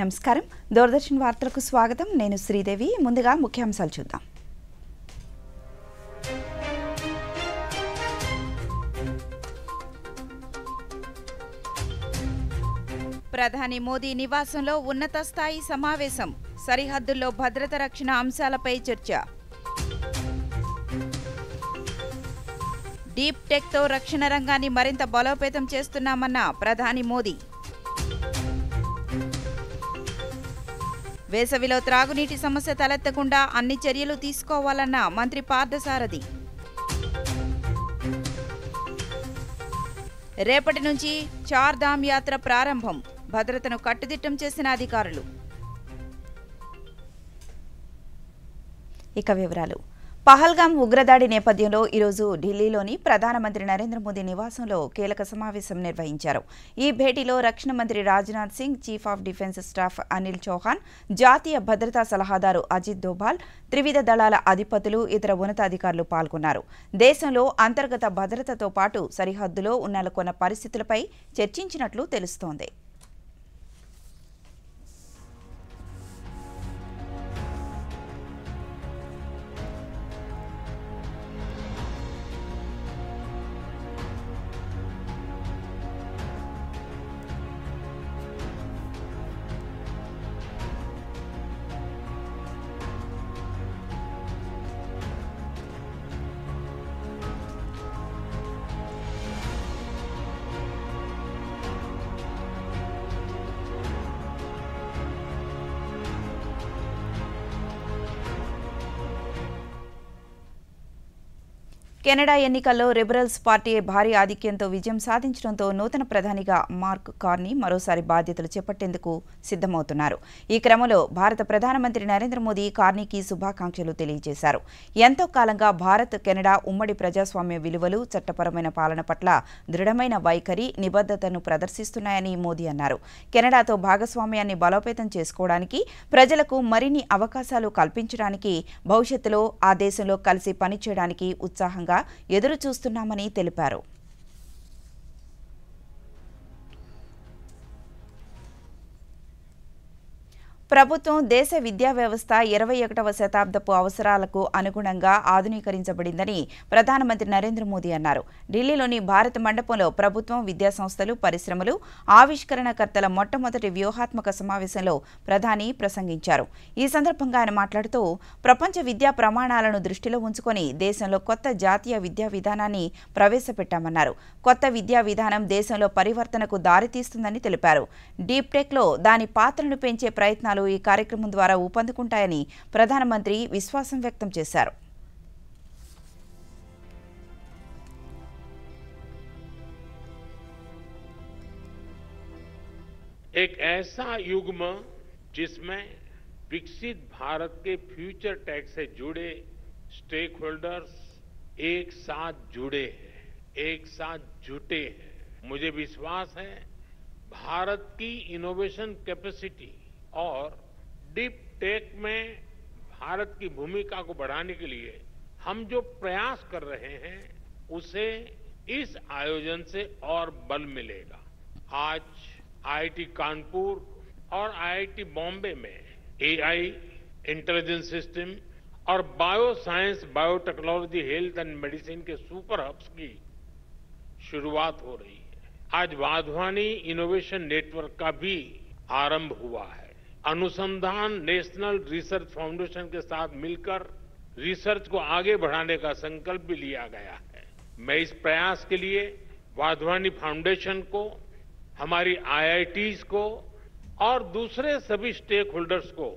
నమస్కారం దూరదర్శన్ వార్తలకు స్వాగతం నేను శ్రీదేవి ముందుగా ముఖ్యాంశాలు చూద్దాం ప్రధాని మోదీ నివాసంలో ఉన్నత స్థాయి సమావేశం సరిహద్దుల్లో భద్రత రక్షణ అంశాలపై చర్చ డీప్ టెక్ తో రక్షణ రంగాన్ని మరింత బలోపేతం చేస్తున్నామన్న ప్రధాని మోదీ వేసవిలో త్రాగునీటి సమస్య తలెత్తకుండా అన్ని చర్యలు తీసుకోవాలన్న మంత్రి పార్థసారథి రేపటి నుంచి చార్ధామ్ యాత్ర ప్రారంభం భద్రతను కట్టుదిట్టం చేసిన అధికారులు ఇక వివరాలు పహల్గామ్ ఉగ్రదాడి నేపథ్యంలో ఈరోజు ఢిల్లీలోని ప్రధానమంత్రి నరేంద్ర మోదీ నివాసంలో కీలక సమావేశం నిర్వహించారు. ఈ భేటీలో రక్షణ మంత్రి Rajnath Singh, chief of defence staff Anil Chauhan, జాతీయ భద్రతా సలహాదారు అజిత్ దోభాల్, త్రివిధ దళాల అధిపతులు, ఇతర ఉన్నతాధికారులు పాల్గొన్నారు. దేశంలో అంతర్గత భద్రతతో పాటు సరిహద్దులో నెలకొన్న పరిస్థితులపై చర్చించినట్లు తెలుస్తోంది. కెనడా ఎన్నికల్లో లిబరల్స్ పార్టీ భారీ ఆధిక్యంతో విజయం సాధించడంతో నూతన ప్రధానిగా మార్క్ కార్నీ మరోసారి బాధ్యతలు చేపట్టేందుకు సిద్ధమవుతున్నారు. ఈ క్రమంలో భారత ప్రధానమంత్రి నరేంద్ర మోదీ కార్నీకి శుభాకాంక్షలు తెలియజేశారు. ఎంతో కాలంగా భారత్, కెనడా ఉమ్మడి ప్రజాస్వామ్య విలువలు, చట్టపరమైన పాలన పట్ల దృఢమైన వైఖరి, నిబద్ధతను ప్రదర్శిస్తున్నాయని మోదీ అన్నారు. కెనడాతో భాగస్వామ్యాన్ని బలోపేతం చేసుకోవడానికి, ప్రజలకు మరిన్ని అవకాశాలు కల్పించడానికి, భవిష్యత్తులో ఆ దేశంలో కలిసి పనిచేయడానికి ఉత్సాహంగా ఎదురు చూస్తున్నామని తెలిపారు. ప్రభుత్వం దేశ విద్యా వ్యవస్థ 21వ శతాబ్దపు అవసరాలకు అనుగుణంగా ఆధునీకరించబడిందని ప్రధానమంత్రి నరేంద్ర మోదీ అన్నారు. ఢిల్లీలోని భారత్ మండపంలో ప్రభుత్వం, విద్యా సంస్థలు, పరిశ్రమలు, ఆవిష్కరణకర్తల మొట్టమొదటి వ్యూహాత్మక సమావేశంలో ప్రధాని ప్రసంగించారు. ఈ సందర్భంగా ఆయన మాట్లాడుతూ ప్రపంచ విద్యా ప్రమాణాలను దృష్టిలో ఉంచుకొని దేశంలో కొత్త జాతీయ విద్యా విధానాన్ని ప్రవేశపెట్టామన్నారు. కొత్త విద్యా విధానం దేశంలో పరివర్తనకు దారితీస్తుందని తెలిపారు. డీప్ టెక్లో దాని పాత్రను పెంచే ప్రయత్నాలు ఈ కార్యక్రమం ద్వారా ఊపందుకుంటాయని ప్రధానమంత్రి విశ్వాసం వ్యక్తం చేశారు. एक ऐसा युग जिसमें विकसित भारत के फ्यूचर टेक से जुड़े स्टेक होल्डर्स एक साथ जुड़े हैं, एक साथ जुटे हैं. मुझे विश्वास है भारत की इनोवेशन कैपेसिटी और डीप टेक में भारत की भूमिका को बढ़ाने के लिए हम जो प्रयास कर रहे हैं उसे इस आयोजन से और बल मिलेगा. आज आईआईटी कानपुर और आईआईटी बॉम्बे में एआई, इंटेलिजेंस सिस्टम और bio science, biotechnology, health and medicine के सुपर हब्स की शुरुआत हो रही है. आज वाधवानी इनोवेशन नेटवर्क का भी आरंभ हुआ है. अनुसंधान नेशनल रिसर्च फाउंडेशन के साथ मिलकर रिसर्च को आगे बढ़ाने का संकल्प भी लिया गया है. मैं इस प्रयास के लिए वाधवानी फाउंडेशन को, हमारी आईआईटीज को और दूसरे सभी स्टेक होल्डर्स को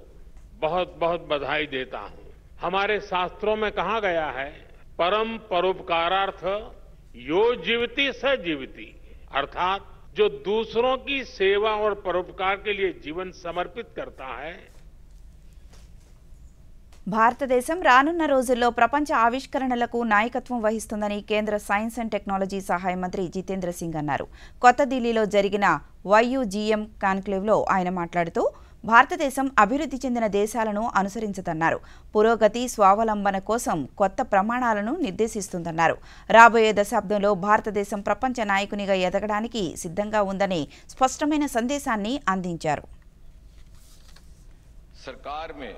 बहुत बहुत बधाई देता हूं. हमारे शास्त्रों में कहा गया है परम परोपकारार्थ यो जीवति स जीवति, अर्थात जो दूसरों की सेवा और परोपकार के लिए जीवन समर्पित करता है. భారతదేశం రానున్న రోజుల్లో ప్రపంచ ఆవిష్కరణలకు నాయకత్వం వహిస్తుందని కేంద్ర సైన్స్ అండ్ టెక్నాలజీ సహాయ మంత్రి జితేంద్ర సింగ్ అన్నారు. కొత్త ఢిల్లీలో జరిగిన YUGM కాన్క్లేవ్లో ఆయన మాట్లాడుతూ భారతదేశం అభివృద్ధి చెందిన దేశాలను అనుసరించదన్నారు. పురోగతి, స్వావలంబన కోసం కొత్త ప్రమాణాలను నిర్దేశిస్తుందన్నారు. రాబోయే దశాబ్దంలో భారతదేశం ప్రపంచ నాయకునిగా ఎదగడానికి సిద్ధంగా ఉందని స్పష్టమైన సందేశాన్ని అందించారు. सरकार में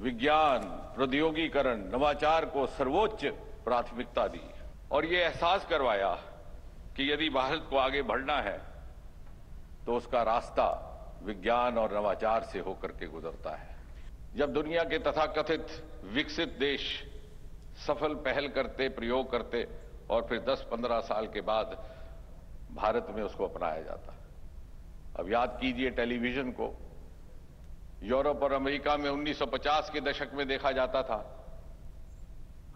विज्ञान, प्रौद्योगिकीकरण, नवाचार को सर्वोच्च प्राथमिकता दी और ये एहसास करवाया कि यदि भारत को आगे बढ़ना है तो उसका रास्ता विज्ञान और नवाचार से होकर के गुजरता है। जब दुनिया के तथाकथित विकसित देश सफल पहल करते, प्रयोग करते और फिर 10-15 साल के बाद भारत में उसको अपनाया जाता। अब याद कीजिए, टेलीविजन को यूरोप और अमेरिका में 1950 के दशक में देखा जाता था।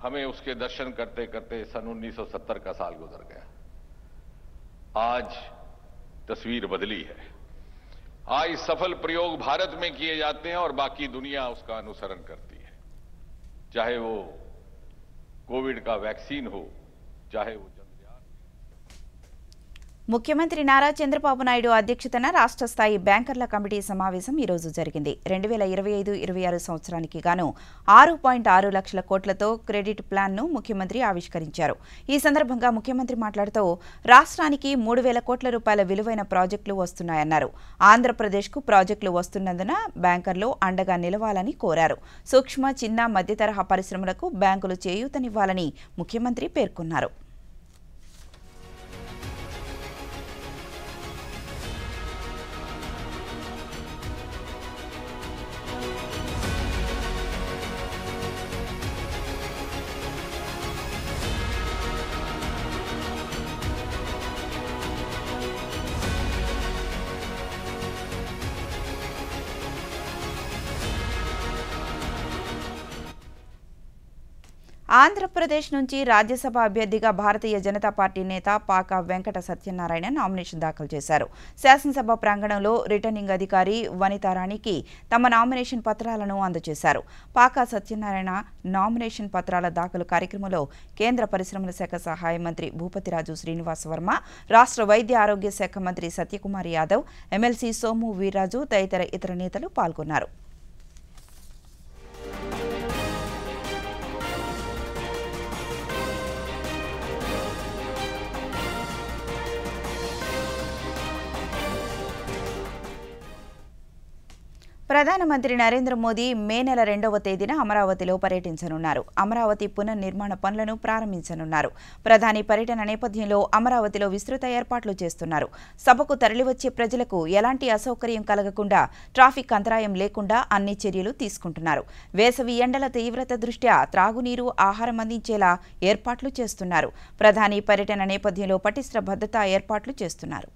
हमें उसके दर्शन करते करते सन 1970 का साल गुजर गया। आज तस्वीर बदली है। आज सफल प्रयोग भारत में किए जाते हैं और बाकी दुनिया उसका अनुसरण करती है। चाहे वो कोविड का वैक्सीन हो, चाहे वो ముఖ్యమంత్రి నారా చంద్రబాబు నాయుడు అధ్యక్షతన రాష్ట్ర స్థాయి బ్యాంకర్ల కమిటీ సమావేశం ఈ రోజు జరిగింది. 2025-26 సంవత్సరానికి గాను 6.6 లక్షల కోట్లతో క్రెడిట్ ప్లాన్ను ముఖ్యమంత్రి ఆవిష్కరించారు. ఈ సందర్భంగా ముఖ్యమంత్రి మాట్లాడుతూ రాష్ట్రానికి 3,000 కోట్ల రూపాయల విలువైన ప్రాజెక్టులు వస్తున్నాయన్నారు. ఆంధ్రప్రదేశ్కు ప్రాజెక్టులు వస్తున్నందున బ్యాంకర్లు అండగా నిలవాలని కోరారు. సూక్ష్మ, చిన్న, మధ్యతరహా పరిశ్రమలకు బ్యాంకులు చేయూతనివ్వాలని ముఖ్యమంత్రి పేర్కొన్నారు. ఆంధ్రప్రదేశ్ నుంచి రాజ్యసభ అభ్యర్థిగా భారతీయ జనతా పార్టీ నేత పాకా వెంకట సత్యనారాయణ నామినేషన్ దాఖలు చేశారు. శాసనసభ ప్రాంగణంలో రిటర్నింగ్ అధికారి వనితారాణికి తమ నామినేషన్ పత్రాలను అందజేశారు. పాకా సత్యనారాయణ నామినేషన్ పత్రాల దాఖలు కార్యక్రమంలో కేంద్ర పరిశ్రమల శాఖ సహాయ మంత్రి భూపతిరాజు శ్రీనివాస్ వర్మ, రాష్ట్ర వైద్య ఆరోగ్య శాఖ మంత్రి సత్యకుమార్ యాదవ్, ఎమ్మెల్సీ సోము వీర్రాజు తదితర ఇతర నేతలు పాల్గొన్నారు. ప్రధానమంత్రి నరేంద్ర మోదీ మే నెల 2వ తేదీన అమరావతిలో పర్యటించనున్నారు. అమరావతి పునర్నిర్మాణ పనులను ప్రారంభించనున్నారు. ప్రధాని పర్యటన నేపథ్యంలో అమరావతిలో విస్తృత ఏర్పాట్లు చేస్తున్నారు. సభకు తరలివచ్చే ప్రజలకు ఎలాంటి అసౌకర్యం కలగకుండా, ట్రాఫిక్ అంతరాయం లేకుండా అన్ని చర్యలు తీసుకుంటున్నారు. వేసవి ఎండల తీవ్రత దృష్ట్యా త్రాగునీరు, ఆహారం అందించేలా ఏర్పాట్లు చేస్తున్నారు. ప్రధాని పర్యటన నేపథ్యంలో పటిష్ట భద్రతా ఏర్పాట్లు చేస్తున్నారు.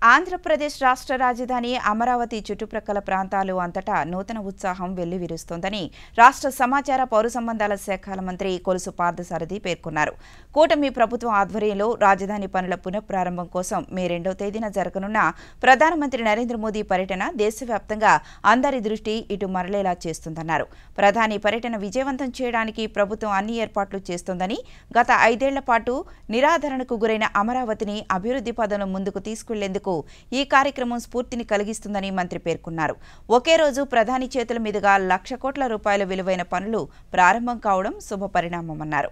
ఆంధ్రప్రదేశ్ రాష్ట్ర రాజధాని అమరావతి చుట్టుప్రక్కల ప్రాంతాలు అంతటా నూతన ఉత్సాహం వెల్లివిరుస్తోందని రాష్ట్ర సమాచార పౌర సంబంధాల శాఖల మంత్రి కొలుసు పార్థసారథి పేర్కొన్నారు. కూటమి ప్రభుత్వం ఆధ్వర్యంలో రాజధాని పనుల పునఃప్రారంభం కోసం మే 2వ తేదీన జరగనున్న ప్రధానమంత్రి నరేంద్ర మోదీ పర్యటన దేశవ్యాప్తంగా అందరి దృష్టి ఇటు మరలేలా చేస్తుందన్నారు. ప్రధాని పర్యటన విజయవంతం చేయడానికి ప్రభుత్వం అన్ని ఏర్పాట్లు చేస్తోందని, గత 5 ఏళ్ల పాటు నిరాదరణకు గురైన అమరావతిని అభివృద్ధి పదంలో ముందుకు తీసుకెళ్లేందుకు ఈ కార్యక్రమం స్ఫూర్తిని కలిగిస్తుందని మంత్రి పేర్కొన్నారు. ఒకే రోజు ప్రధాని చేతుల మీదుగా 1,00,000 కోట్ల రూపాయల విలువైన పనులు ప్రారంభం కావడం శుభ పరిణామమన్నారు.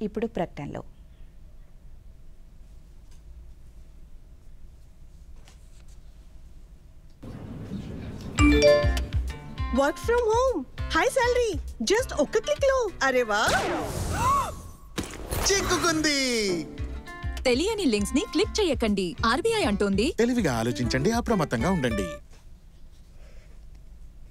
ఇప్పుడు ప్రకటనలో work from home, high salary, just ఒక్క క్లిక్ లో. అరే వా, చిక్కుకుంది. తెలియని లింక్స్ ని క్లిక్ చేయకండి. ఆర్బీఐ అంటోంది తెలివిగా ఆలోచించండి, అప్రమత్తంగా ఉండండి.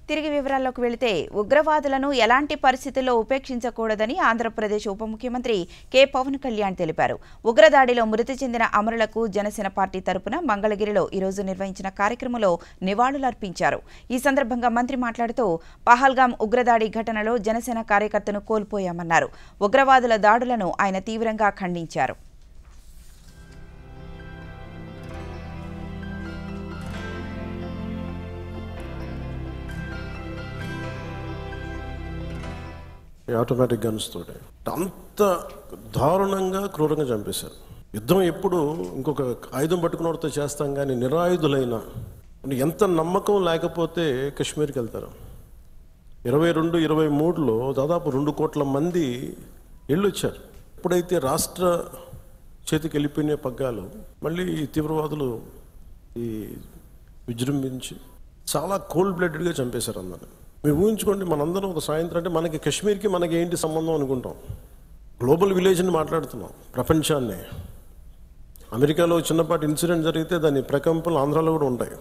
తిరిగి వివరాల్లోకి వెళితే ఉగ్రవాదులను ఎలాంటి పరిస్థితుల్లో ఉపేక్షించకూడదని ఆంధ్రప్రదేశ్ ఉప ముఖ్యమంత్రి కె పవన్ కళ్యాణ్ తెలిపారు. ఉగ్రదాడిలో మృతి చెందిన అమరులకు జనసేన పార్టీ తరపున మంగళగిరిలో ఈరోజు నిర్వహించిన కార్యక్రమంలో నివాళులర్పించారు. ఈ సందర్భంగా మంత్రి మాట్లాడుతూ పహల్గాం ఉగ్రదాడి ఘటనలో జనసేన కార్యకర్తను కోల్పోయామన్నారు. ఉగ్రవాదుల దాడులను ఆయన తీవ్రంగా ఖండించారు. ఆటోమేటిక్ గన్స్ తోటి అంత దారుణంగా క్రూరంగా చంపేశారు. యుద్ధం ఎప్పుడు ఇంకొక ఆయుధం పట్టుకున్నవాడితో చేస్తాం, కానీ నిరాయుధులైన ఎంత నమ్మకం లేకపోతే కాశ్మీర్కి వెళ్తారు. 22-23లో దాదాపు 2 కోట్ల మంది వెళ్ళొచ్చారు. ఎప్పుడైతే రాష్ట్ర చేతికి వెళ్ళిపోయిన పగ్గాలు మళ్ళీ తీవ్రవాదులు ఈ విజృంభించి చాలా కోల్డ్ బ్లడెడ్గా చంపేశారు అందరూ. మీరు ఊహించుకోండి, మనందరం ఒక సాయంత్రం అంటే మనకి కాశ్మీర్కి మనకి ఏంటి సంబంధం అనుకుంటాం. గ్లోబల్ విలేజ్ని మాట్లాడుతున్నాం, ప్రపంచాన్ని. అమెరికాలో చిన్నపాటి ఇన్సిడెంట్ జరిగితే దాని ప్రకంపనలు ఆంధ్రాలో కూడా ఉంటాయి.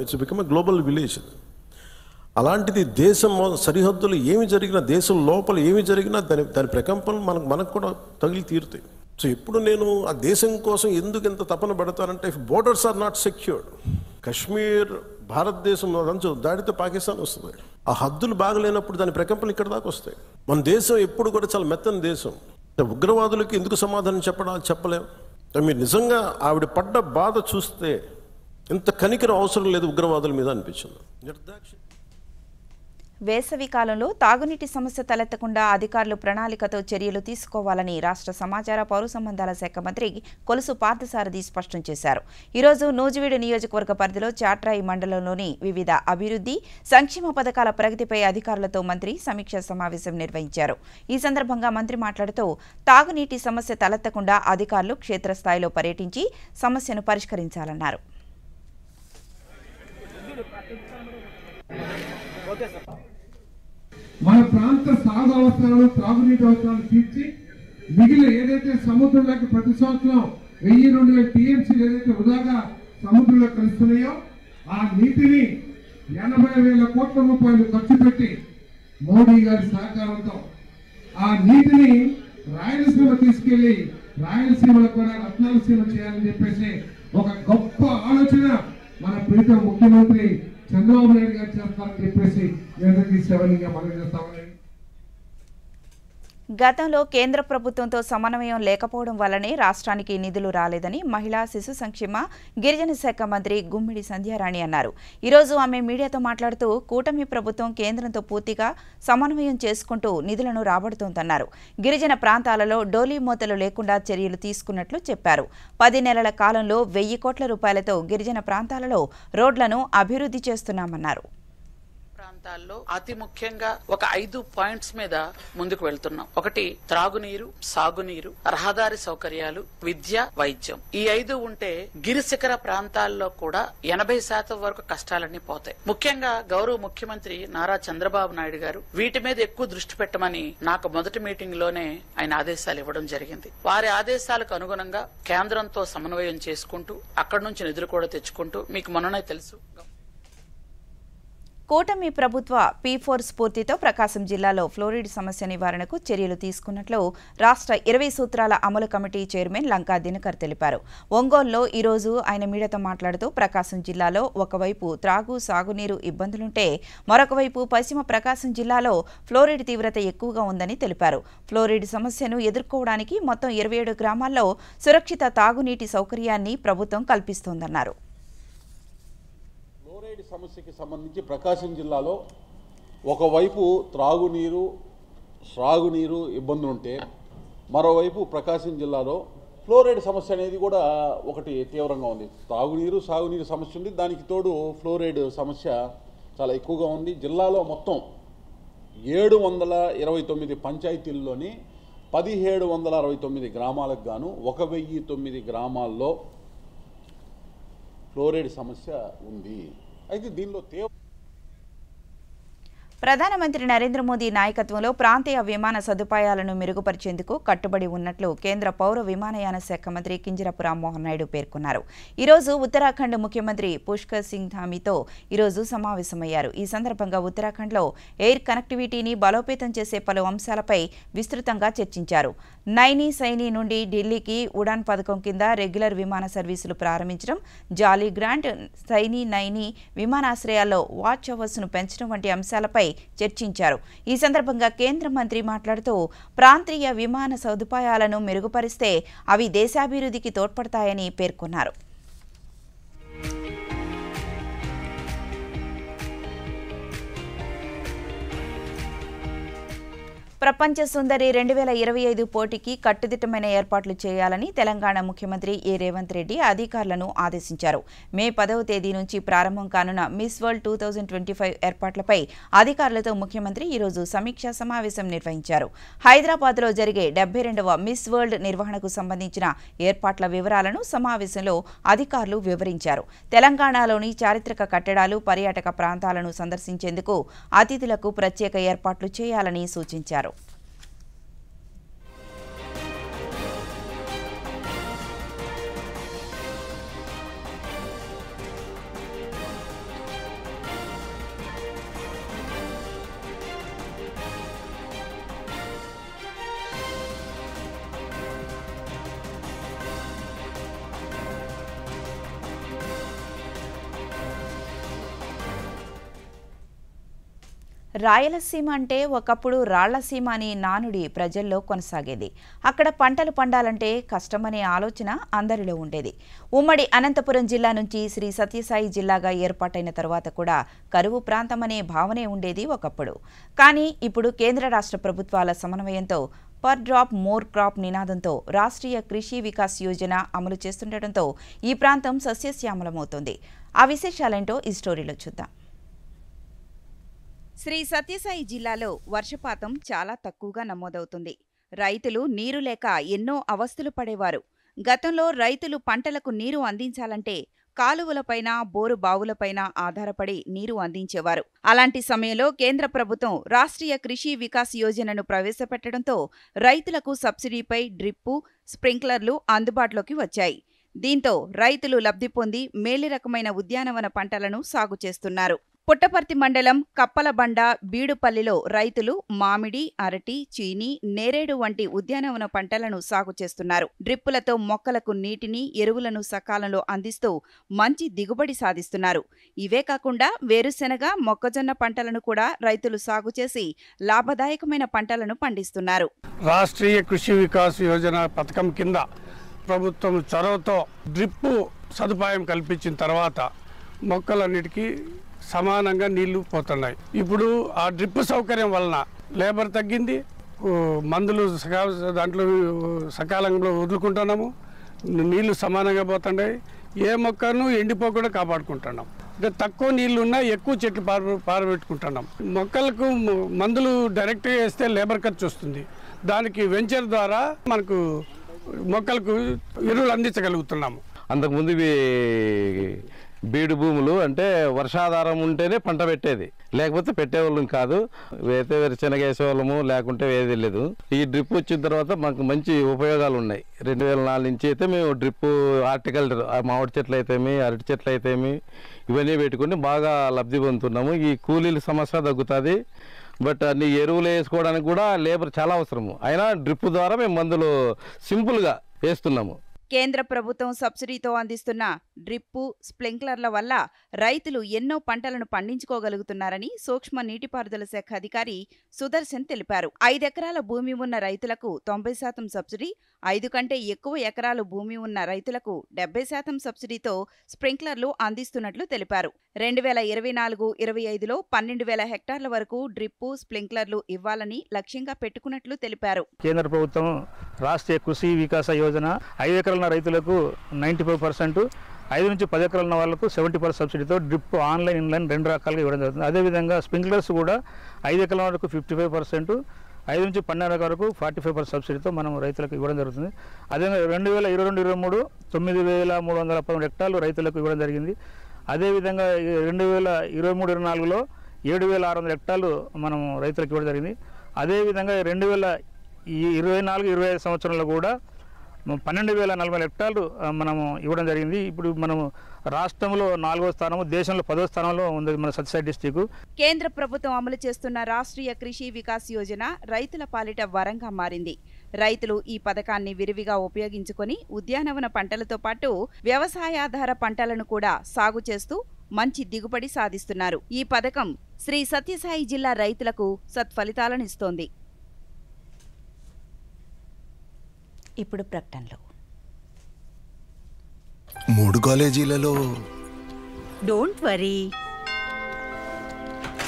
It's become a global village. అలాంటిది దేశం సరిహద్దులు ఏమి జరిగినా, దేశం లోపల ఏమి జరిగినా దాని ప్రకంపనలు మనకు కూడా తగిలి తీరుతాయి. సో ఎప్పుడు నేను ఆ దేశం కోసం ఎందుకు ఎంత తపన పడతానంటే, if borders are not secured, Kashmir భారతదేశం అంచు దాడితే పాకిస్తాన్ వస్తుంది. ఆ హద్దులు బాగలేనప్పుడు దాని ప్రకంపనలు ఇక్కడ దాకా వస్తాయి. మన దేశం ఎప్పుడు కూడా చాలా మెత్తని దేశం. ఉగ్రవాదులకి ఎందుకు సమాధానం చెప్పలేం. మీరు నిజంగా ఆవిడ పడ్డ బాధ చూస్తే ఇంత కనికరం అవసరం లేదు ఉగ్రవాదుల మీద అనిపించింది. వేసవి కాలంలో తాగునీటి సమస్య తలెత్తకుండా అధికారులు ప్రణాళికతో చర్యలు తీసుకోవాలని రాష్ట్ర సమాచార పౌర సంబంధాల శాఖ మంత్రి కొలుసు పార్థసారథి స్పష్టం చేశారు. ఈరోజు నూజివీడు నియోజకవర్గ పరిధిలో చాట్రాయి మండలంలోని వివిధ అభివృద్ధి సంక్షేమ పథకాల ప్రగతిపై అధికారులతో మంత్రి సమీక్షా సమావేశం నిర్వహించారు. ఈ సందర్భంగా మంత్రి మాట్లాడుతూ తాగునీటి సమస్య తలెత్తకుండా అధికారులు క్షేత్రస్థాయిలో పర్యటించి సమస్యను పరిష్కరించాలన్నారు. మన ప్రాంత సాగు అవసరాలు, త్రాగునీటి అవసరాలు తీర్చి మిగిలిన ఏదైతే సముద్రంలోకి ప్రతి సంవత్సరం 1000-2000 టీఎంసీలు ఏదైతే వృధాగా సముద్రంలో కలుస్తున్నాయో ఆ నీటిని 80,000 కోట్ల రూపాయలు ఖర్చు పెట్టి మోడీ గారి సహకారంతో ఆ నీటిని రాయలసీమ తీసుకెళ్లి రాయలసీమలో కూడా రత్నాలసీమ చేయాలని చెప్పేసి ఒక గొప్ప ఆలోచన మన ప్రీతం ముఖ్యమంత్రి చంద్రబాబు నాయుడు గారు చేస్తారని చెప్పేసి సేవలుగా మనం చేస్తామని. గతంలో కేంద్ర ప్రభుత్వంతో సమన్వయం లేకపోవడం వల్లనే రాష్ట్రానికి నిధులు రాలేదని మహిళా శిశు సంక్షేమ గిరిజన శాఖ మంత్రి గుమ్మిడి సంధ్యారాణి అన్నారు. ఈరోజు ఆమె మీడియాతో మాట్లాడుతూ కూటమి ప్రభుత్వం కేంద్రంతో పూర్తిగా సమన్వయం చేసుకుంటూ నిధులను రాబడుతోందన్నారు. గిరిజన ప్రాంతాలలో డోలీ మూతలు లేకుండా చర్యలు తీసుకున్నట్లు చెప్పారు. 10 నెలల కాలంలో 1000 కోట్ల రూపాయలతో గిరిజన ప్రాంతాలలో రోడ్లను అభివృద్ధి చేస్తున్నామన్నారు. ప్రాంతాల్లో అతి ముఖ్యంగా ఒక 5 పాయింట్స్ మీద ముందుకు వెళ్తున్నాం. ఒకటి త్రాగునీరు, సాగునీరు, రహదారి సౌకర్యాలు, విద్య, వైద్యం. ఈ 5 ఉంటే గిరిశిఖర ప్రాంతాల్లో కూడా 80% వరకు కష్టాలన్నీ పోతాయి. ముఖ్యంగా గౌరవ ముఖ్యమంత్రి నారా చంద్రబాబు నాయుడు గారు వీటి మీద ఎక్కువ దృష్టి పెట్టమని నాకు మొదటి మీటింగ్ లోనే ఆయన ఆదేశాలు ఇవ్వడం జరిగింది. వారి ఆదేశాలకు అనుగుణంగా కేంద్రంతో సమన్వయం చేసుకుంటూ అక్కడి నుంచి నిధులు కూడా తెచ్చుకుంటూ మీకు మొన్ననే తెలుసు కూటమి ప్రభుత్వ P4 స్ఫూర్తితో ప్రకాశం జిల్లాలో ఫ్లోరిడ్ సమస్య నివారణకు చర్యలు తీసుకున్నట్లు రాష్ట్ర 20 సూత్రాల అమలు కమిటీ చైర్మన్ లంకా దినకర్ తెలిపారు. ఒంగోలులో ఈరోజు ఆయన మీడియాతో మాట్లాడుతూ ప్రకాశం జిల్లాలో ఒకవైపు త్రాగు సాగునీరు ఇబ్బందులుంటే మరొకవైపు పశ్చిమ ప్రకాశం జిల్లాలో ఫ్లోరిడ్ తీవ్రత ఎక్కువగా ఉందని తెలిపారు. ఫ్లోరిడ్ సమస్యను ఎదుర్కోవడానికి మొత్తం 27 గ్రామాల్లో సురక్షిత తాగునీటి సౌకర్యాన్ని ప్రభుత్వం కల్పిస్తోందన్నారు. ఫ్లోరైడ్ సమస్యకి సంబంధించి ప్రకాశం జిల్లాలో ఒకవైపు త్రాగునీరు సాగునీరు ఇబ్బందులు ఉంటే మరోవైపు ప్రకాశం జిల్లాలో ఫ్లోరైడ్ సమస్య అనేది కూడా ఒకటి తీవ్రంగా ఉంది. త్రాగునీరు సాగునీరు సమస్య ఉంది, దానికి తోడు ఫ్లోరైడ్ సమస్య చాలా ఎక్కువగా ఉంది. జిల్లాలో మొత్తం 729 పంచాయతీల్లోని 1769 గ్రామాలకు గాను 1009 గ్రామాల్లో ఫ్లోరైడ్ సమస్య ఉంది. అయితే దీనిలో ప్రధానమంత్రి నరేంద్ర మోదీ నాయకత్వంలో ప్రాంతీయ విమాన సదుపాయాలను మెరుగుపరిచేందుకు కట్టుబడి ఉన్నట్లు కేంద్ర పౌర విమానయాన శాఖ మంత్రి కింజరాపు రామ్మోహన్ నాయుడు పేర్కొన్నారు. ఈరోజు ఉత్తరాఖండ్ ముఖ్యమంత్రి పుష్కర్ సింగ్ ధామీతో ఈరోజు సమావేశమయ్యారు. ఈ సందర్భంగా ఉత్తరాఖండ్లో ఎయిర్ కనెక్టివిటీని బలోపేతం చేసే పలు అంశాలపై విస్తృతంగా చర్చించారు. నైనీ సైనీ నుండి ఢిల్లీకి ఉడాన్ పథకం కింద రెగ్యులర్ విమాన సర్వీసులు ప్రారంభించడం, జాలీ గ్రాంట్, సైనీ నైనీ విమానాశ్రయాల్లో వాచ్ అవర్స్ను పెంచడం వంటి అంశాలపై చర్చించారు. ఈ సందర్భంగా కేంద్ర మంత్రి మాట్లాడుతూ ప్రాంతీయ విమాన సదుపాయాలను మెరుగుపరిస్తే అవి దేశాభివృద్ధికి తోడ్పడతాయని పేర్కొన్నారు. ప్రపంచ సుందరి 2025 పోటీకి కట్టుదిట్టమైన ఏర్పాట్లు చేయాలని తెలంగాణ ముఖ్యమంత్రి ఏ రేవంత్ రెడ్డి అధికారులను ఆదేశించారు. మే 10వ తేదీ నుంచి ప్రారంభం కానున్న మిస్ వరల్డ్ 2025 ఏర్పాట్లపై అధికారులతో ముఖ్యమంత్రి ఈరోజు సమీక్షా సమావేశం నిర్వహించారు. హైదరాబాద్లో జరిగే 72వ మిస్ వరల్డ్ నిర్వహణకు సంబంధించిన ఏర్పాట్ల వివరాలను సమావేశంలో అధికారులు వివరించారు. తెలంగాణలోని చారిత్రక కట్టడాలు, పర్యాటక ప్రాంతాలను సందర్శించేందుకు అతిథులకు ప్రత్యేక ఏర్పాట్లు చేయాలని సూచించారు. రాయలసీమ అంటే ఒకప్పుడు రాళ్లసీమ అని నానుడి ప్రజల్లో కొనసాగేది. అక్కడ పంటలు పండాలంటే కష్టమనే ఆలోచన అందరిలో ఉండేది. ఉమ్మడి అనంతపురం జిల్లా నుంచి శ్రీ సత్యసాయి జిల్లాగా ఏర్పాటైన తర్వాత కూడా కరువు ప్రాంతమనే భావనే ఉండేది ఒకప్పుడు. కానీ ఇప్పుడు కేంద్ర రాష్ట్ర ప్రభుత్వాల సమన్వయంతో పర్ డ్రాప్ మోర్ క్రాప్ నినాదంతో రాష్ట్రీయ కృషి వికాస్ యోజన అమలు చేస్తుండటంతో ఈ ప్రాంతం సస్యశ్యామలమవుతోంది. ఆ విశేషాలేంటో ఈ స్టోరీలో చూద్దాం. శ్రీ సత్యసాయి జిల్లాలో వర్షపాతం చాలా తక్కువగా నమోదవుతుంది. రైతులు నీరు లేక ఎన్నో అవస్థలు పడేవారు. గతంలో రైతులు పంటలకు నీరు అందించాలంటే కాలువలపైన, బోరు బావులపైన ఆధారపడి నీరు అందించేవారు. అలాంటి సమయంలో కేంద్ర ప్రభుత్వం రాష్ట్రీయ కృషి వికాస్ యోజనను ప్రవేశపెట్టడంతో రైతులకు సబ్సిడీపై డ్రిప్పు, స్ప్రింక్లర్లు అందుబాటులోకి వచ్చాయి. దీంతో రైతులు లబ్ధి పొంది మేలి రకమైన ఉద్యానవన పంటలను సాగు చేస్తున్నారు. పుట్టపర్తి మండలం కప్పలబండ, బీడుపల్లిలో రైతులు మామిడి, అరటి, చీని, నేరేడు వంటి ఉద్యానవన పంటలను సాగు చేస్తున్నారు. డ్రిప్పులతో మొక్కలకు నీటిని, ఎరువులను సకాలంలో అందిస్తూ మంచి దిగుబడి సాధిస్తున్నారు. ఇవే కాకుండా వేరుశెనగ, మొక్కజొన్న పంటలను కూడా రైతులు సాగు చేసి లాభదాయకమైన పంటలను పండిస్తున్నారు. రాష్ట్రీయ కృషి వికాస్ యోజన పథకం కింద ప్రభుత్వం చొరవతో డ్రిప్పు సదుపాయం కల్పించిన తర్వాత మొక్కలన్నిటికీ సమానంగా నీళ్లు పోతున్నాయి. ఇప్పుడు ఆ డ్రిప్ సౌకర్యం వలన లేబర్ తగ్గింది, మందులు దాంట్లో సకాలంలో వదులుకుంటున్నాము, నీళ్లు సమానంగా పోతున్నాయి, ఏ మొక్కను ఎండిపోకుండా కాపాడుకుంటున్నాం. అంటే తక్కువ నీళ్లు ఉన్నా ఎక్కువ చెట్లు పారబెట్టుకుంటున్నాం. మొక్కలకు మందులు డైరెక్ట్గా వేస్తే లేబర్ ఖర్చు వస్తుంది. దానికి వెంచర్ ద్వారా మనకు మొక్కలకు ఎరువులు అందించగలుగుతున్నాము. అంతకుముందు ఇవి బీడు భూములు అంటే వర్షాధారం ఉంటేనే పంట పెట్టేది, లేకపోతే పెట్టేవాళ్ళం కాదు. అయితే వేరుశెనగ వేసేవాళ్ళము, లేకుంటే ఏది లేదు. ఈ డ్రిప్ వచ్చిన తర్వాత మాకు మంచి ఉపయోగాలు ఉన్నాయి. 2004 నుంచి అయితే మేము డ్రిప్ హార్టికల్చర్, మామిడి చెట్లు అయితేమి, అరటి చెట్లు అయితేమి ఇవన్నీ పెట్టుకుని బాగా లబ్ధి పొందుతున్నాము. ఈ కూలీల సమస్య తగ్గుతుంది. బట్ అన్ని ఎరువులు వేసుకోవడానికి కూడా లేబర్ చాలా అవసరము. అయినా డ్రిప్ ద్వారా మేము మందులు సింపుల్గా వేస్తున్నాము. కేంద్ర ప్రభుత్వం సబ్సిడీతో అందిస్తున్న డ్రిప్పు, స్ప్రింక్లర్ల వల్ల రైతులు ఎన్నో పంటలను పండించుకోగలుగుతున్నారని సూక్ష్మ నీటిపారుదల శాఖ అధికారి సుదర్శన్ తెలిపారు. 5 ఎకరాల భూమి ఉన్న రైతులకు 90% సబ్సిడీ, 5 కంటే ఎక్కువ ఎకరాలు భూమి ఉన్న రైతులకు 70% సబ్సిడీతో స్ప్రింక్లర్లు అందిస్తున్నట్లు తెలిపారు. 2024-25లో 12,000 హెక్టార్ల వరకు డ్రిప్పు, స్ప్రింక్లర్లు ఇవ్వాలని లక్ష్యంగా పెట్టుకున్నట్లు తెలిపారు. కేంద్ర ప్రభుత్వం రాష్ట్రీయ కృషి వికాస యోజన 5 ఎకరాల రైతులకు 95%, 5 నుంచి 10 ఎకరాల వాళ్ళకు 70% సబ్సిడీతో డ్రిప్, ఆన్లైన్, ఇన్లైన్ 2 రకాలుగా ఇవ్వడం జరుగుతుంది. అదేవిధంగా స్ప్రింక్లర్స్ కూడా 5 ఎకరాల వరకు 55%, 5 నుంచి 12 ఎకరాల వరకు 45% సబ్సిడీతో మనం రైతులకు ఇవ్వడం జరుగుతుంది. అదేవిధంగా 2022-23 9,313 హెక్టార్లు రైతులకు ఇవ్వడం జరిగింది. అదేవిధంగా 2023-24లో 7,600 హెక్టార్లు మనం రైతులకు ఇవ్వడం జరిగింది. అదేవిధంగా 2024-25 సంవత్సరంలో కూడా 12,040 హెక్టార్లు మనము ఇవ్వడం జరిగింది. ఇప్పుడు మనము రాష్ట్రంలో 4వ స్థానము, దేశంలో 10వ స్థానంలో ఉంది మన సత్యసాయి డిస్టిక్. కేంద్ర ప్రభుత్వం అమలు చేస్తున్న రాష్ట్రీయ కృషి వికాస్ యోజన రైతుల పాలిట వరంగా మారింది. రైతులు ఈ పథకాన్ని విరివిగా ఉపయోగించుకొని ఉద్యానవన పంటలతో పాటు వ్యవసాయాధార పంటలను కూడా సాగు చేస్తూ మంచి దిగుబడి సాధిస్తున్నారు. ఈ పథకం శ్రీ సత్యసాయి జిల్లా రైతులకు సత్ఫలితాలనిస్తోంది. ఇప్పుడు ప్రకటనలో 3 కాలేజీలలో డోంట్ వరీ,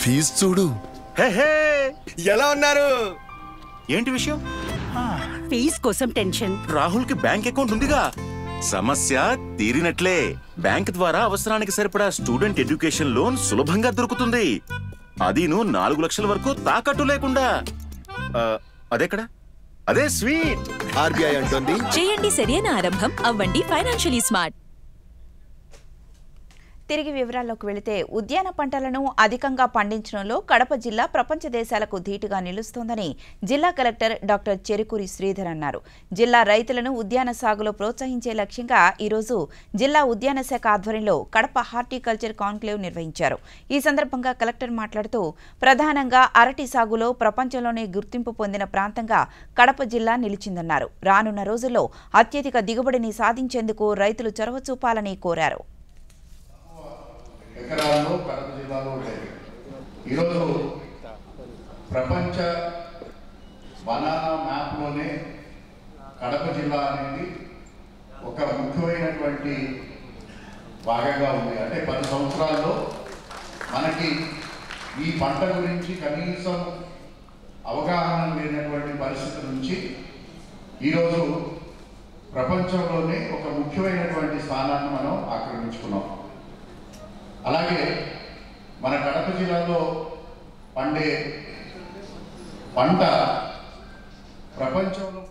ఫీజు చూడు. ఎలా ఉన్నారు? ఏంటి విషయం? ఫీజు కోసం టెన్షన్. రాహుల్ కి బ్యాంక్ అకౌంట్ ఉందిగా, సమస్య తీరినట్లే. బ్యాంక్ ద్వారా అవసరానికి సరిపడా స్టూడెంట్ ఎడ్యుకేషన్ లోన్ సులభంగా దొరుకుతుంది. అదీను 4 లక్షల వరకు తాకట్టు లేకుండా. అదెక్కడ? అదే స్వీట్. ఆర్బీఐ అంటుంది, చేయండి సరైన ఆరంభం, అవ్వండి ఫైనాన్షియలీ స్మార్ట్. తిరిగి వివరాల్లోకి వెళితే ఉద్యాన పంటలను అధికంగా పండించడంలో కడప జిల్లా ప్రపంచ దేశాలకు ధీటుగా నిలుస్తోందని జిల్లా కలెక్టర్ డాక్టర్ చెరుకూరి శ్రీధర్ అన్నారు. జిల్లా రైతులను ఉద్యాన సాగులో ప్రోత్సహించే లక్ష్యంగా ఈరోజు జిల్లా ఉద్యాన శాఖ ఆధ్వర్యంలో కడప హార్టికల్చర్ కాన్క్లేవ్ నిర్వహించారు. ఈ సందర్భంగా కలెక్టర్ మాట్లాడుతూ ప్రధానంగా అరటి సాగులో ప్రపంచంలోనే గుర్తింపు పొందిన ప్రాంతంగా కడప జిల్లా నిలిచిందన్నారు. రానున్న రోజుల్లో అత్యధిక దిగుబడిని సాధించేందుకు రైతులు చొరవ చూపాలని కోరారు. ఎకరాల్లో కడప జిల్లాలో ఉండేది. ఈరోజు ప్రపంచ బనానా మ్యాప్లోనే కడప జిల్లా అనేది ఒక ముఖ్యమైనటువంటి భాగంగా ఉంది. అంటే 10 సంవత్సరాల్లో మనకి ఈ పంట గురించి కనీసం అవగాహన లేనటువంటి పరిస్థితి నుంచి ఈరోజు ప్రపంచంలోనే ఒక ముఖ్యమైనటువంటి స్థానాన్ని మనం ఆక్రమించుకున్నాం. అలాగే మన కడప జిల్లాలో పండే పంట ప్రపంచంలో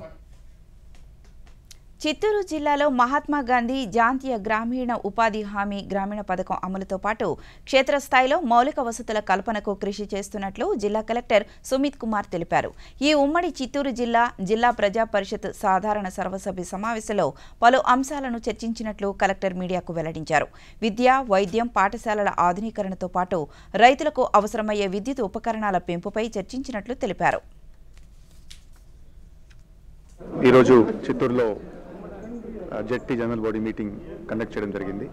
చిత్తూరు జిల్లాలో మహాత్మా గాంధీ జాతీయ గ్రామీణ ఉపాధి హామీ గ్రామీణ పథకం అమలుతో పాటు క్షేత్రస్థాయిలో మౌలిక వసతుల కల్పనకు కృషి చేస్తున్నట్లు జిల్లా కలెక్టర్ సుమిత్ కుమార్ తెలిపారు. ఈ ఉమ్మడి చిత్తూరు జిల్లా ప్రజా పరిషత్ సాధారణ సర్వసభ్య సమావేశంలో పలు అంశాలను చర్చించినట్లు కలెక్టర్ మీడియాకు వెల్లడించారు. విద్య, వైద్యం, పాఠశాలల ఆధునీకరణతో పాటు రైతులకు అవసరమయ్యే విద్యుత్ ఉపకరణాల పెంపుపై చర్చించినట్లు తెలిపారు. ఈరోజు చిత్తూరులో జెడ్టీ జనరల్ బాడీ మీటింగ్ కండక్ట్ చేయడం జరిగింది.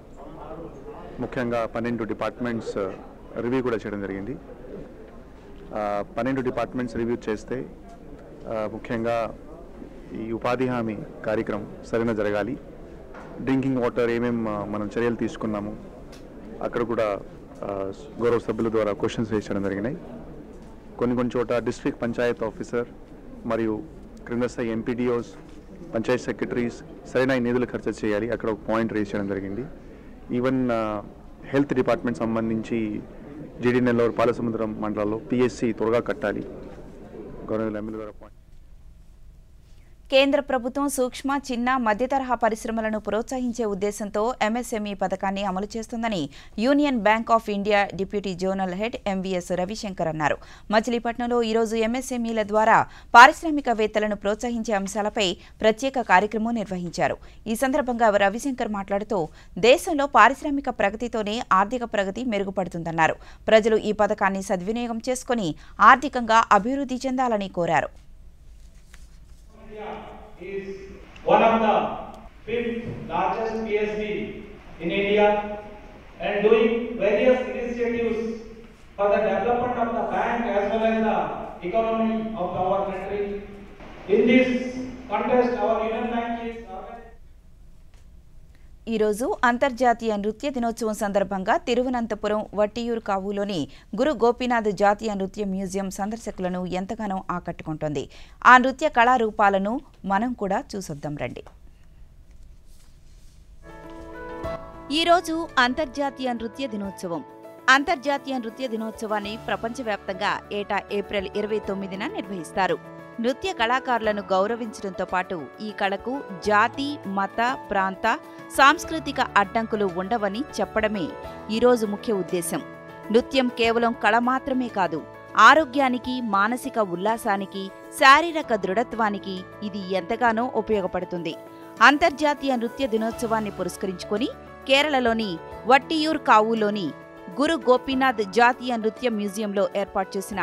ముఖ్యంగా 12 డిపార్ట్మెంట్స్ రివ్యూ కూడా చేయడం జరిగింది. 12 డిపార్ట్మెంట్స్ రివ్యూ చేస్తే ముఖ్యంగా ఈ ఉపాధి హామీ కార్యక్రమం సరైన జరగాలి. డ్రింకింగ్ వాటర్ ఏమేమి మనం చర్యలు తీసుకున్నాము అక్కడ కూడా గౌరవ సభ్యుల ద్వారా క్వశ్చన్స్ వేయడం జరిగినాయి. కొన్ని చోట డిస్ట్రిక్ట్ పంచాయత్ ఆఫీసర్ మరియు క్రింద స్థాయి ఎంపీడీఓస్, పంచాయత్ సెక్రటరీస్ సరైన నిధులు ఖర్చు చేయాలి, అక్కడ ఒక పాయింట్ రేస్ చేయడం జరిగింది. ఈవెన్ హెల్త్ డిపార్ట్మెంట్ సంబంధించి జీడీ నెల్లూరు, పాలసముద్రం మండలాల్లో పిఎస్సి త్వరగా కట్టాలి. గవర్నర్ ఎమ్మెల్యే ద్వారా పాయింట్. కేంద్ర ప్రభుత్వం సూక్ష్మ, చిన్న, మధ్యతరహా పరిశ్రమలను ప్రోత్సహించే ఉద్దేశంతో ఎంఎస్ఎంఈ పథకాన్ని అమలు చేస్తుందని union bank of India deputy zonal head MVS Ravishankar అన్నారు. మచిలీపట్నంలో ఈరోజు ఎంఎస్ఎంఈల ద్వారా పారిశ్రామికవేత్తలను ప్రోత్సహించే అంశాలపై ప్రత్యేక కార్యక్రమం నిర్వహించారు. ఈ సందర్భంగా రవిశంకర్ మాట్లాడుతూ దేశంలో పారిశ్రామిక ప్రగతితోనే ఆర్థిక ప్రగతి మెరుగుపడుతుందన్నారు. ప్రజలు ఈ పథకాన్ని సద్వినియోగం చేసుకుని ఆర్థికంగా అభివృద్ధి చెందాలని కోరారు. Is one of the 5th largest PSB in India and doing various initiatives for the development of the bank as well as the economy of our country. In this contest, our Union Bank is ఈరోజు అంతర్జాతీయ నృత్య దినోత్సవం సందర్భంగా తిరువనంతపురం వట్టియూరు కావులోని గురు గోపీనాథ్ జాతీయ నృత్య museum సందర్శకులను ఎంతగానో ఆకట్టుకుంటోంది. ఆ నృత్య కళారూపాలను మనం కూడా చూసొద్దాం రండి. ఈరోజు అంతర్జాతీయ నృత్య దినోత్సవం. అంతర్జాతీయ నృత్య దినోత్సవాన్ని ప్రపంచవ్యాప్తంగా ఏటా ఏప్రిల్ 29న నిర్వహిస్తారు. నృత్య కళాకారులను గౌరవించడంతో పాటు ఈ కళకు జాతి, మత, ప్రాంత, సాంస్కృతిక అడ్డంకులు ఉండవని చెప్పడమే ఈరోజు ముఖ్య ఉద్దేశం. నృత్యం కేవలం కళ మాత్రమే కాదు, ఆరోగ్యానికి, మానసిక ఉల్లాసానికి, శారీరక దృఢత్వానికి ఇది ఎంతగానో ఉపయోగపడుతుంది. అంతర్జాతీయ నృత్య దినోత్సవాన్ని పురస్కరించుకొని కేరళలోని వట్టియూర్ కావులోని గురు గోపీనాథ్ జాతీయ నృత్య మ్యూజియంలో ఏర్పాటు చేసిన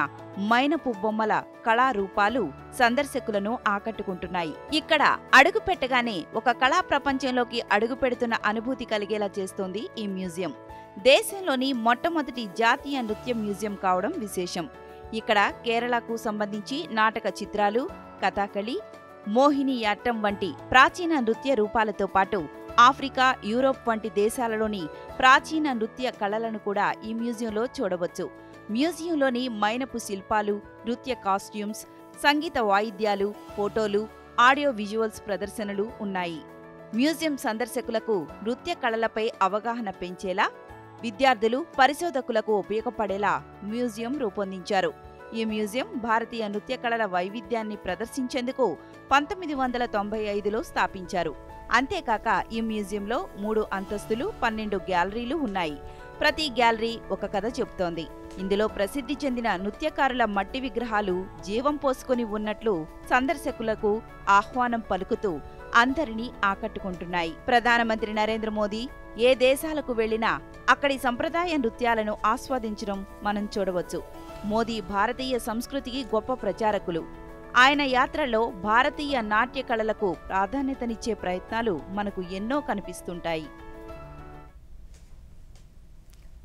మైనపు బొమ్మల కళారూపాలు సందర్శకులను ఆకట్టుకుంటున్నాయి. ఇక్కడ అడుగు పెట్టగానే ఒక కళా ప్రపంచంలోకి అడుగు పెడుతున్న అనుభూతి కలిగేలా చేస్తోంది ఈ మ్యూజియం. దేశంలోని మొట్టమొదటి జాతీయ నృత్య మ్యూజియం కావడం విశేషం. ఇక్కడ కేరళకు సంబంధించి నాటక చిత్రాలు, కథాకళి, మోహినియాట్టం వంటి ప్రాచీన నృత్య రూపాలతో పాటు ఆఫ్రికా, యూరోప్ వంటి దేశాలలోని ప్రాచీన నృత్య కళలను కూడా ఈ మ్యూజియంలో చూడవచ్చు. మ్యూజియంలోని మైనపు శిల్పాలు, నృత్య కాస్ట్యూమ్స్, సంగీత వాయిద్యాలు, ఫోటోలు, ఆడియో విజువల్స్ ప్రదర్శనలు ఉన్నాయి. మ్యూజియం సందర్శకులకు నృత్య కళలపై అవగాహన పెంచేలా, విద్యార్థులు, పరిశోధకులకు ఉపయోగపడేలా మ్యూజియం రూపొందించారు. ఈ మ్యూజియం భారతీయ నృత్య కళల వైవిధ్యాన్ని ప్రదర్శించేందుకు 1995లో స్థాపించారు. అంతేకాక ఈ మ్యూజియంలో 3 అంతస్తులు, 12 గ్యాలరీలు ఉన్నాయి. ప్రతి గ్యాలరీ ఒక కథ చెబుతోంది. ఇందులో ప్రసిద్ధి చెందిన నృత్యకారుల మట్టి విగ్రహాలు జీవం పోసుకొని ఉన్నట్లు సందర్శకులకు ఆహ్వానం పలుకుతూ అందరినీ ఆకట్టుకుంటున్నాయి. ప్రధానమంత్రి నరేంద్ర మోదీ ఏ దేశాలకు వెళ్లినా అక్కడి సంప్రదాయ నృత్యాలను ఆస్వాదించడం మనం చూడవచ్చు. మోదీ భారతీయ సంస్కృతికి గొప్ప ప్రచారకులు. ఆయన యాత్రలో భారతీయ నాట్య కళలకు ప్రాధాన్యతనిచ్చే ప్రయత్నాలు మనకు ఎన్నో కనిపిస్తుంటాయి.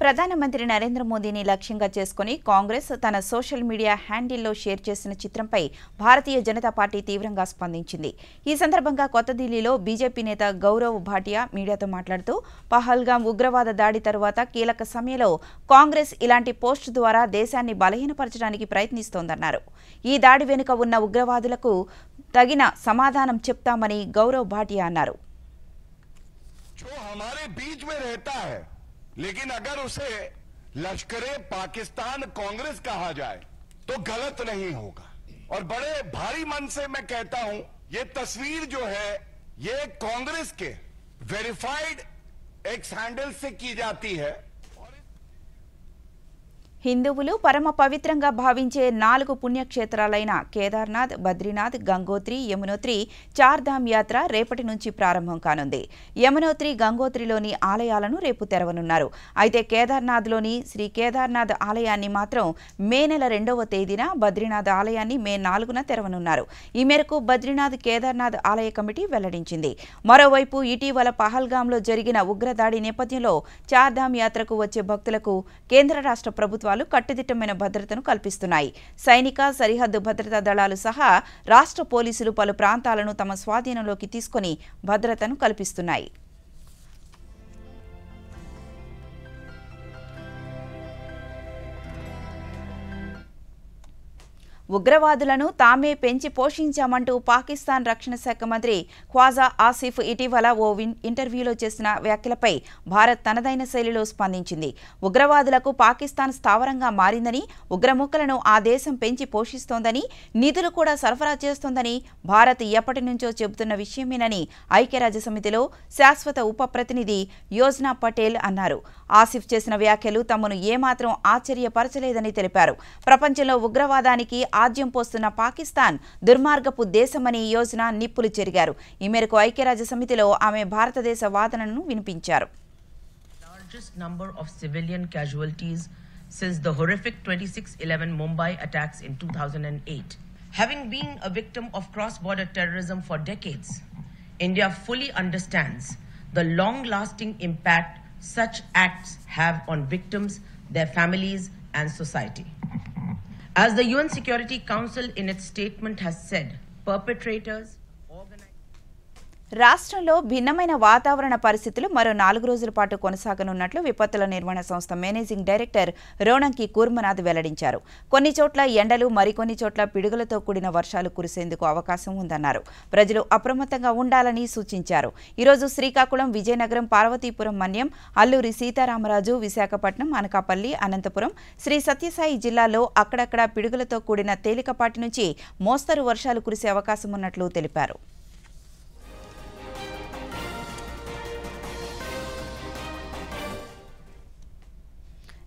ప్రధానమంత్రి నరేంద్ర మోదీని లక్ష్యంగా చేసుకుని కాంగ్రెస్ తన సోషల్ మీడియా హ్యాండిల్లో షేర్ చేసిన చిత్రంపై భారతీయ జనతా పార్టీ తీవ్రంగా స్పందించింది. ఈ సందర్భంగా కొత్త ఢిల్లీలో బీజేపీ నేత గౌరవ్ భాటియా మీడియాతో మాట్లాడుతూ, పహల్గాం ఉగ్రవాద దాడి తరువాత కీలక సమయంలో కాంగ్రెస్ ఇలాంటి పోస్టు ద్వారా దేశాన్ని బలహీనపరచడానికి ప్రయత్నిస్తోందన్నారు. ఈ దాడి వెనుక ఉన్న ఉగ్రవాదులకు తగిన సమాధానం చెప్తామని గౌరవ్ భాటియా అన్నారు. लेकिन अगर उसे लश्करे पाकिस्तान कांग्रेस कहा जाए तो गलत नहीं होगा। और बड़े भारी मन से मैं कहता हूं, ये तस्वीर जो है ये कांग्रेस के वेरीफाइड एक्स हैंडल से की जाती है. హిందువులు పరమ పవిత్రంగా భావించే 4 పుణ్యక్షేత్రాలైన కేదార్నాథ్, బద్రీనాథ్, గంగోత్రి, యమునోత్రి చార్ధామ్ యాత్ర రేపటి నుంచి ప్రారంభం కానుంది. యమునోత్రి, గంగోత్రిలోని ఆలయాలను రేపు తెరవనున్నారు. అయితే కేదార్నాథ్లోని శ్రీ కేదార్నాథ్ ఆలయాన్ని మాత్రం మే నెల 2వ తేదీన, బద్రీనాథ్ ఆలయాన్ని మే 4న తెరవనున్నారు. ఈ మేరకు బద్రీనాథ్, కేదార్నాథ్ ఆలయ కమిటీ వెల్లడించింది. మరోవైపు ఇటీవల పహల్గాంలో జరిగిన ఉగ్రదాడి నేపథ్యంలో చార్ధామ్ యాత్రకు వచ్చే భక్తులకు కేంద్ర రాష్ట్ర ప్రభుత్వం కట్టుదిట్టమైన భద్రతను కల్పిస్తున్నాయి. సైనిక, సరిహద్దు భద్రతా దళాలు సహా రాష్ట్ర పోలీసులు పలు ప్రాంతాలను తమ స్వాధీనంలోకి తీసుకుని భద్రతను కల్పిస్తున్నాయి. ఉగ్రవాదులను తామే పెంచి పోషించామంటూ పాకిస్తాన్ రక్షణ శాఖ మంత్రి ఖ్వాజా ఆసిఫ్ ఇటీవల ఓ ఇంటర్వ్యూలో చేసిన వ్యాఖ్యలపై భారత్ తనదైన శైలిలో స్పందించింది. ఉగ్రవాదులకు పాకిస్తాన్ స్థావరంగా మారిందని, ఉగ్రముక్కలను ఆ దేశం పెంచి పోషిస్తోందని, నిధులు కూడా సరఫరా చేస్తోందని భారత్ ఎప్పటి నుంచో చెబుతున్న విషయమేనని ఐక్యరాజ్యసమితిలో శాశ్వత ఉప ప్రతినిధి యోజ్నా పటేల్ అన్నారు. ఆసిఫ్ చేసిన వ్యాఖ్యలు తమను ఏమాత్రం ఆశ్చర్యపరచలేదని తెలిపారు. ప్రపంచంలో ఉగ్రవాదానికి ఆజ్యం పోస్తున్న పాకిస్తాన్ దుర్మార్గపు దేశమని యోజన నిప్పులు చెరిగారు. ఈ మేరకు ఐక్యరాజ్య సమితిలో ఆమె భారతదేశ వాదనను వినిపించారు. Largest number of civilian casualties since the horrific 26/11 Mumbai attacks in 2008. Having been a victim of cross-border terrorism for decades, India fully understands the long-lasting impact such acts have on victims, their families, and society. As the UN Security Council in its statement has said, perpetrators రాష్ట్రంలో భిన్నమైన వాతావరణ పరిస్థితులు మరో 4 రోజుల పాటు కొనసాగనున్నట్లు విపత్తుల నిర్వహణ సంస్థ మేనేజింగ్ డైరెక్టర్ రోణంకి కూర్మనాథ్ వెల్లడించారు. కొన్ని చోట్ల ఎండలు, మరికొన్ని చోట్ల పిడుగులతో కూడిన వర్షాలు కురిసేందుకు అవకాశం ఉందన్నారు. ప్రజలు అప్రమత్తంగా ఉండాలని సూచించారు. ఈరోజు శ్రీకాకుళం, విజయనగరం, పార్వతీపురం, మన్యం, అల్లూరి సీతారామరాజు, విశాఖపట్నం, అనకాపల్లి, అనంతపురం, శ్రీ సత్యసాయి జిల్లాల్లో అక్కడక్కడ పిడుగులతో కూడిన తేలికపాటి నుంచి మోస్తరు వర్షాలు కురిసే అవకాశం ఉన్నట్లు తెలిపారు.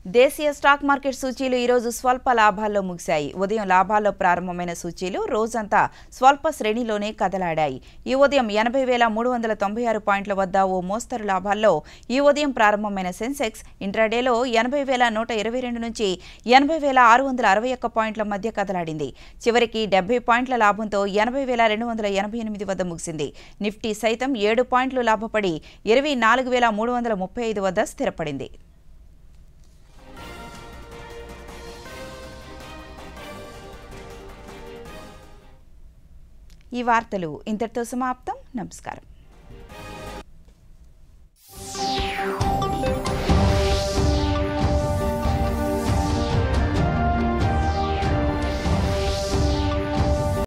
దేశీయ స్టాక్ మార్కెట్ సూచీలు ఈరోజు స్వల్ప లాభాల్లో ముగిశాయి. ఉదయం లాభాల్లో ప్రారంభమైన సూచీలు రోజంతా స్వల్ప శ్రేణిలోనే కదలాడాయి. ఈ ఉదయం 80,396 పాయింట్ల వద్ద ఓ మోస్తరు లాభాల్లో ఈ ఉదయం ప్రారంభమైన సెన్సెక్స్ ఇంట్రాడేలో 80,122 నుంచి 80,661 పాయింట్ల మధ్య కదలాడింది. చివరికి 70 పాయింట్ల లాభంతో 80,288 వద్ద ముగిసింది. నిఫ్టీ సైతం 7 పాయింట్లు లాభపడి 24,335 వద్ద స్థిరపడింది. ఈ వార్తలు ఇంతటితో సమాప్తం. నమస్కారం.